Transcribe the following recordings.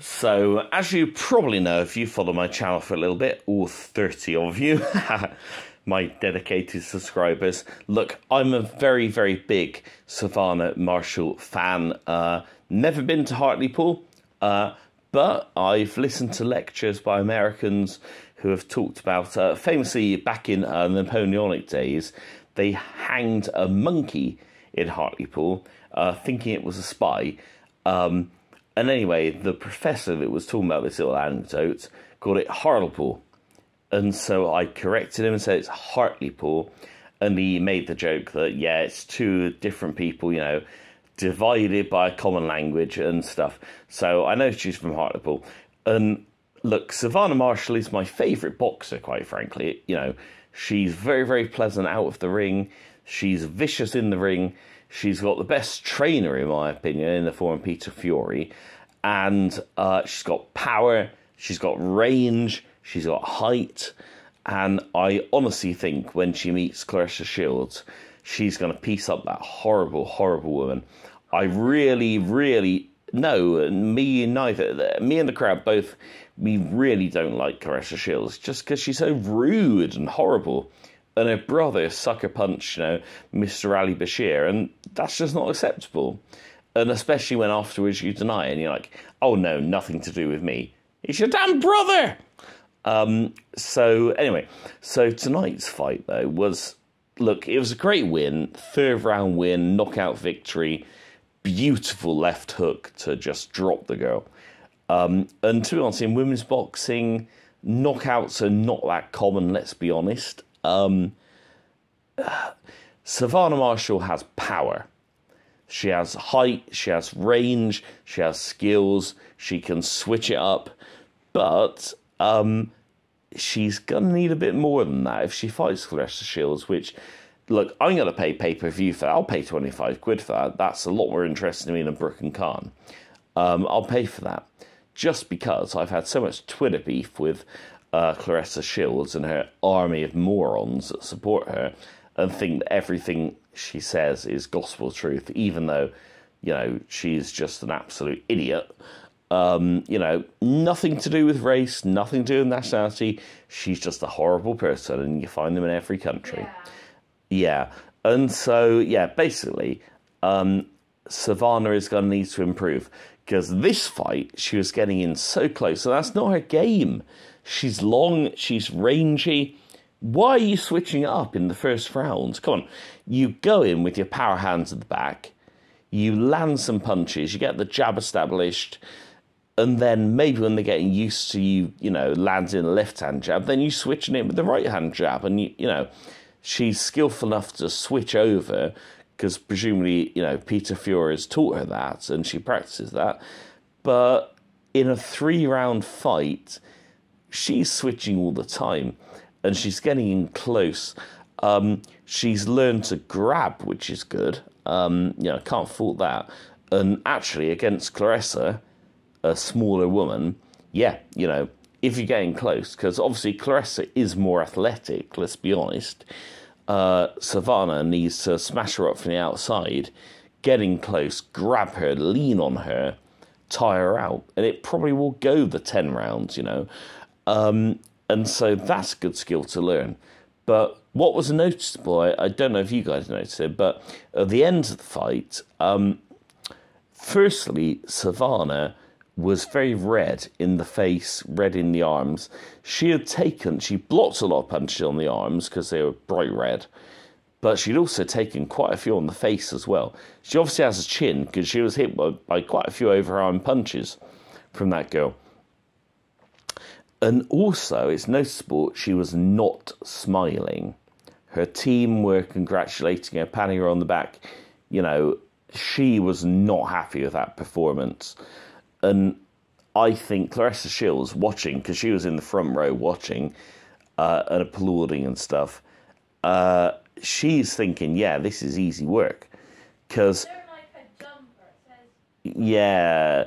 So, as you probably know, if you follow my channel for a little bit, all 30 of you, my dedicated subscribers, look, I'm a very, very big Savannah Marshall fan. Never been to Hartlepool, but I've listened to lectures by Americans who have talked about, famously back in the Napoleonic days, they hanged a monkey in Hartlepool, thinking it was a spy. And anyway, the professor that was talking about this little anecdote called it Hartlepool. And so I corrected him and said it's Hartlepool. And he made the joke that, yeah, it's two different people, you know, divided by a common language and stuff. So I know she's from Hartlepool. And look, Savannah Marshall is my favourite boxer, quite frankly. You know, she's very, very pleasant out of the ring. She's vicious in the ring. She's got the best trainer, in my opinion, in the form of Peter Fiore. And she's got power, she's got range, she's got height. And I honestly think when she meets Claressa Shields, she's going to piece up that horrible, horrible woman. I really, really... No, me and the crowd both, we really don't like Claressa Shields just because she's so rude and horrible. And her brother sucker punched, you know, Mr. Ali Bashir, and that's just not acceptable. And especially when afterwards you deny it, and you're like, oh no, nothing to do with me. It's your damn brother! So anyway, so tonight's fight, though, was, look, it was a great win, third round win, knockout victory, beautiful left hook to just drop the girl. And to be honest, in women's boxing, knockouts are not that common, let's be honest. Savannah Marshall has power. She has height, she has range, she has skills, she can switch it up, but she's going to need a bit more than that if she fights Claressa Shields, which, look, I'm going to pay pay-per-view for that. I'll pay 25 quid for that. That's a lot more interesting to me than Brooke and Khan. I'll pay for that, just because I've had so much Twitter beef with Claressa Shields and her army of morons that support her and think that everything she says is gospel truth, even though, you know, she's just an absolute idiot. You know, nothing to do with race, nothing to do with nationality. She's just a horrible person, and you find them in every country. Yeah. And so, yeah, basically, Savannah is going to need to improve, because this fight, she was getting in so close, and that's not her game. She's long, she's rangy. Why are you switching it up in the first round? Come on. You go in with your power hands at the back. You land some punches. You get the jab established. And then maybe when they're getting used to you, you know, landing a left-hand jab, then you switching it with the right-hand jab. And, you know, she's skillful enough to switch over because presumably, you know, Peter Fiore has taught her that and she practices that. But in a 3-round fight, she's switching all the time, and she's getting in close. She's learned to grab, which is good. You know, can't fault that. And actually, against Claressa, a smaller woman, yeah, you know, if you're getting close, because obviously Claressa is more athletic, let's be honest. Savannah needs to smash her up from the outside, get in close, grab her, lean on her, tire her out, and it probably will go the 10 rounds, you know. And so that's a good skill to learn. But what was noticeable, I don't know if you guys noticed it, but at the end of the fight, firstly, Savannah was very red in the face, red in the arms. She blocked a lot of punches on the arms because they were bright red, but she'd also taken quite a few on the face as well. She obviously has a chin because she was hit by quite a few overarm punches from that girl. And also, it's noticeable she was not smiling. Her team were congratulating her, patting her on the back. You know, she was not happy with that performance. And I think Claressa Shields watching, because she was in the front row watching and applauding and stuff, she's thinking, yeah, this is easy work. Because, yeah...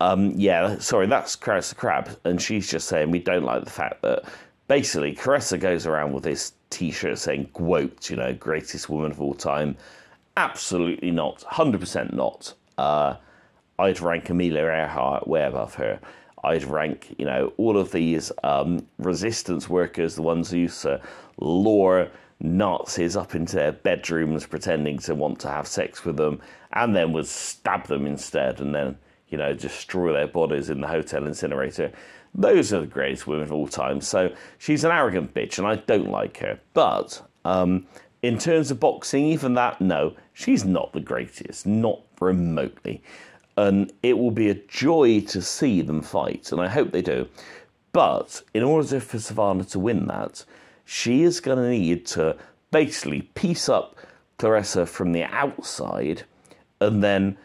yeah, sorry, that's Claressa Crab, and she's just saying we don't like the fact that basically Claressa goes around with this t-shirt saying "quote," you know, greatest woman of all time. Absolutely not, 100% not. I'd rank Amelia Earhart way above her. I'd rank, you know, all of these resistance workers, the ones who used to lure Nazis up into their bedrooms pretending to want to have sex with them, and then would stab them instead, and then, you know, destroy their bodies in the hotel incinerator. Those are the greatest women of all time. So she's an arrogant bitch, and I don't like her. But in terms of boxing, even that, no, she's not the greatest, not remotely. And it will be a joy to see them fight, and I hope they do. But in order for Savannah to win that, she is going to need to basically piece up Claressa from the outside, and then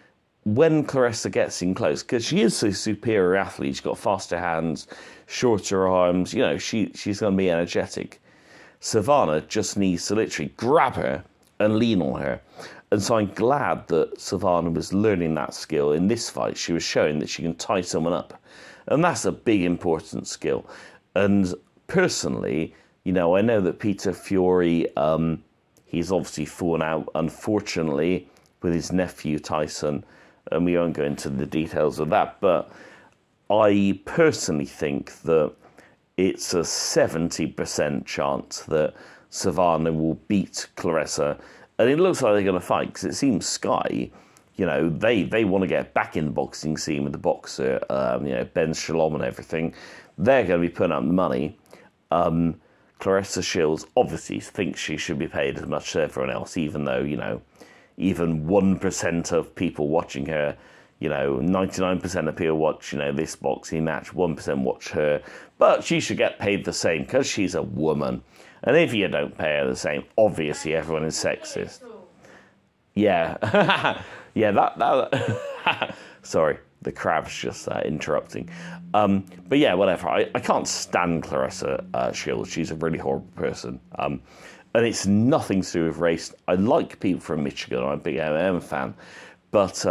when Claressa gets in close, because she is a superior athlete, she's got faster hands, shorter arms, you know, she's going to be energetic. Savannah just needs to literally grab her and lean on her. And so I'm glad that Savannah was learning that skill in this fight. She was showing that she can tie someone up. And that's a big, important skill. And personally, you know, I know that Peter Fiore, he's obviously fallen out, unfortunately, with his nephew Tyson. And we won't go into the details of that. But I personally think that it's a 70% chance that Savannah will beat Claressa. And it looks like they're going to fight, because it seems Sky, you know, they want to get back in the boxing scene with the boxer, you know, Ben Shalom and everything. They're going to be putting up the money. Claressa Shields obviously thinks she should be paid as much as everyone else, even though, you know, even 1% of people watching her, you know, 99% of people watch, you know, this boxing match, 1% watch her. But she should get paid the same, because she's a woman. And if you don't pay her the same, obviously everyone is sexist. Yeah. Yeah, that sorry, the crab's just interrupting. But yeah, whatever. I can't stand Claressa Shields. She's a really horrible person. And it's nothing to do with race. I like people from Michigan. I'm a big M&M fan. But,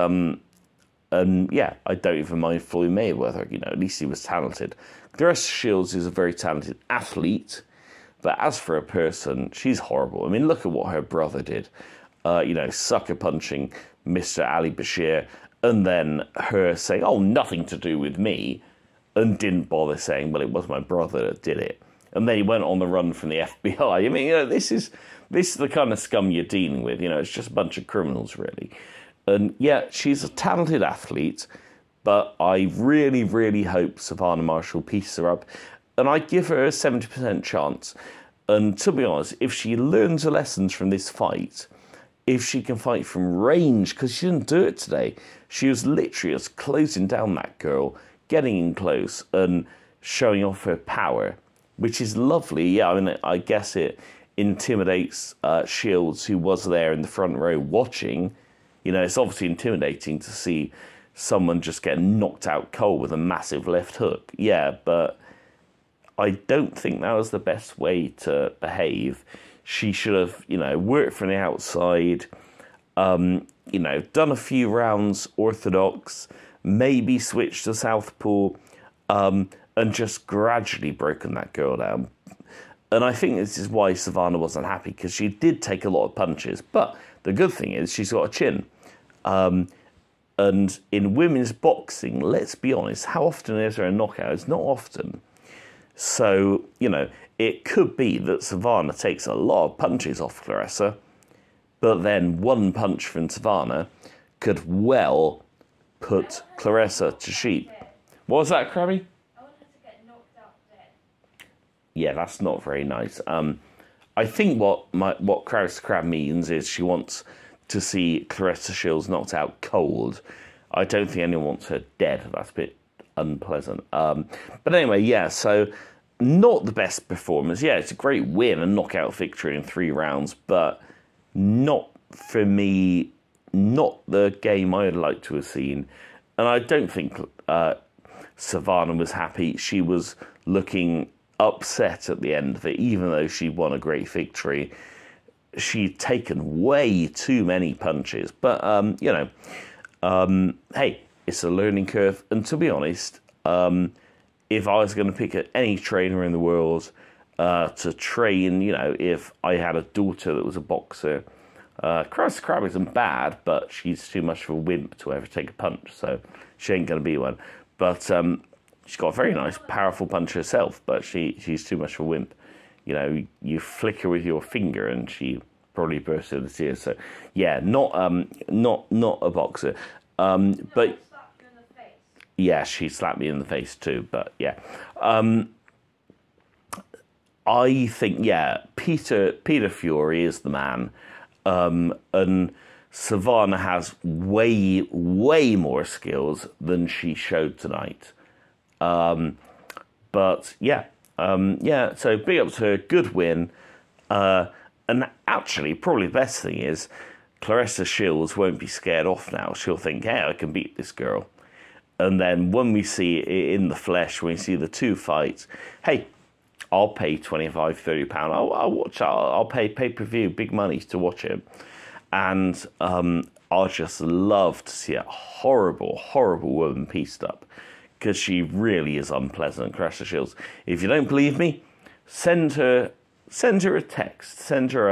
yeah, I don't even mind Floyd Mayweather. You know, at least he was talented. Claressa Shields is a very talented athlete. But as for a person, she's horrible. I mean, look at what her brother did. You know, sucker punching Mr. Ali Bashir, and then her saying, oh, nothing to do with me, and didn't bother saying, well, it was my brother that did it. And then he went on the run from the FBI. I mean, you know, this is the kind of scum you're dealing with. You know, it's just a bunch of criminals, really. And yeah, she's a talented athlete, but I really, really hope Savannah Marshall pieces her up. And I give her a 70% chance. And to be honest, if she learns the lessons from this fight, if she can fight from range, because she didn't do it today. She was literally just closing down that girl, getting in close and showing off her power, which is lovely. Yeah, I mean, I guess it intimidates Shields, who was there in the front row watching. You know, it's obviously intimidating to see someone just get knocked out cold with a massive left hook. Yeah, but I don't think that was the best way to behave. She should have, you know, worked from the outside, you know, done a few rounds orthodox, maybe switched to southpaw, and just gradually broken that girl down. And I think this is why Savannah wasn't happy, because she did take a lot of punches. But the good thing is she's got a chin. And in women's boxing, let's be honest, how often is there a knockout? It's not often. So, you know, it could be that Savannah takes a lot of punches off Claressa, but then one punch from Savannah could well put Claressa to sheep. What was that, Krabby? I want her to get knocked out dead. Yeah, that's not very nice. I think what Krabby's Crab means is she wants to see Claressa Shields knocked out cold. I don't think anyone wants her dead. That's a bit unpleasant. But anyway, yeah, so not the best performance. Yeah, it's a great win, a knockout victory in 3 rounds, but not, for me, not the game I'd like to have seen. And I don't think Savannah was happy. She was looking upset at the end of it, even though she won a great victory. She'd taken way too many punches. But, you know, hey, it's a learning curve. And to be honest, if I was going to pick any trainer in the world to train, you know, if I had a daughter that was a boxer, Crust Crab isn't bad, but she's too much of a wimp to ever take a punch, so she ain't going to be one. But she's got a very nice, powerful punch herself, but she's too much of a wimp. You know, you flick her with your finger and she probably bursts into tears. So, yeah, not a boxer. But yeah, she slapped me in the face too. But yeah, I think Peter Fury is the man, and Savannah has way more skills than she showed tonight. But yeah. So big up to her, good win. And actually, probably the best thing is Claressa Shields won't be scared off now. She'll think, hey, I can beat this girl. And then when we see it in the flesh, when we see the two fights, hey, I'll pay £25, £30. I'll watch. I'll pay pay-per-view, big money to watch it. And I'll just love to see a horrible woman pieced up, because she really is unpleasant, Claressa Shields. If you don't believe me, send her a text, send her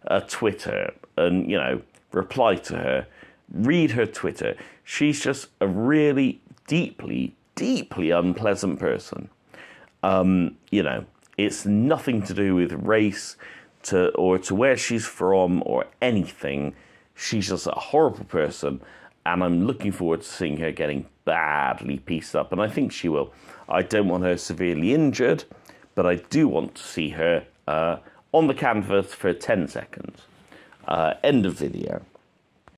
a Twitter, and, you know, reply to her, read her Twitter. She's just a really deeply unpleasant person. You know, it's nothing to do with race or to where she's from or anything. She's just a horrible person, and I'm looking forward to seeing her getting badly pieced up, and I think she will. I don't want her severely injured, but I do want to see her on the canvas for 10 seconds. End of video.